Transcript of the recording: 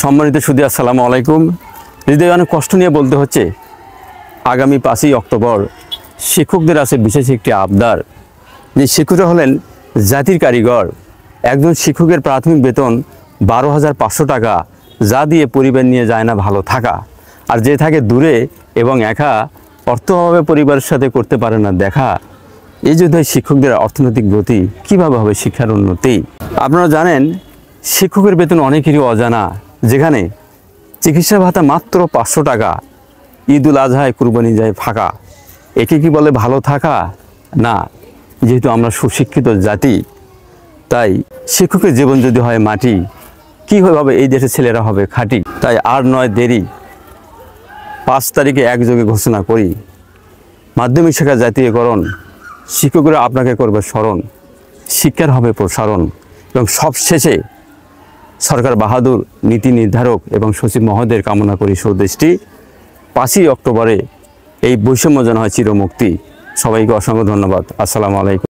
সম্মানিত সুধী, আসসালামু আলাইকুম। হৃদয়ে অনেক কষ্ট নিয়ে বলতে হচ্ছে, আগামী 5ই অক্টোবর শিক্ষকদের আছে বিশেষ একটি আবদার। যে শিক্ষকরা হলেন জাতির কারিগর। একজন শিক্ষকের প্রাথমিক বেতন 12,500 টাকা, যা দিয়ে পরিবার নিয়ে যায় না ভালো থাকা। আর যে থাকে দূরে এবং একা, অর্থ অভাবে পরিবারের সাথে করতে পারে না দেখা। এই যদি শিক্ষকদের অর্থনৈতিক গতি, কীভাবে হবে শিক্ষার উন্নতি? আপনারা জানেন, শিক্ষকের বেতন অনেকেরই অজানা। যেখানে চিকিৎসা ভাতা মাত্র 500 টাকা, ঈদুল আজহায় কুরবানি যায় ফাঁকা। একে কি বলে ভালো থাকা? না। যেহেতু আমরা সুশিক্ষিত জাতি, তাই শিক্ষকের জীবন যদি হয় মাটি, কীভাবে এই দেশের ছেলেরা হবে খাঁটি? তাই আর নয় দেরি, 5 তারিখে একযোগে ঘোষণা করি মাধ্যমিক শিক্ষা জাতীয়করণ। শিক্ষকরা আপনাকে করবে স্মরণ, শিক্ষার হবে প্রসারণ। এবং সবশেষে সরকার বাহাদুর নীতি নির্ধারক এবং সচিব মহোদয়ের কামনা করি সুদৃষ্টি। 5ই অক্টোবরে এই বৈষম্য যেন হয় চিরমুক্তি। সবাইকে অসংখ্য ধন্যবাদ। আসসালামু আলাইকুম।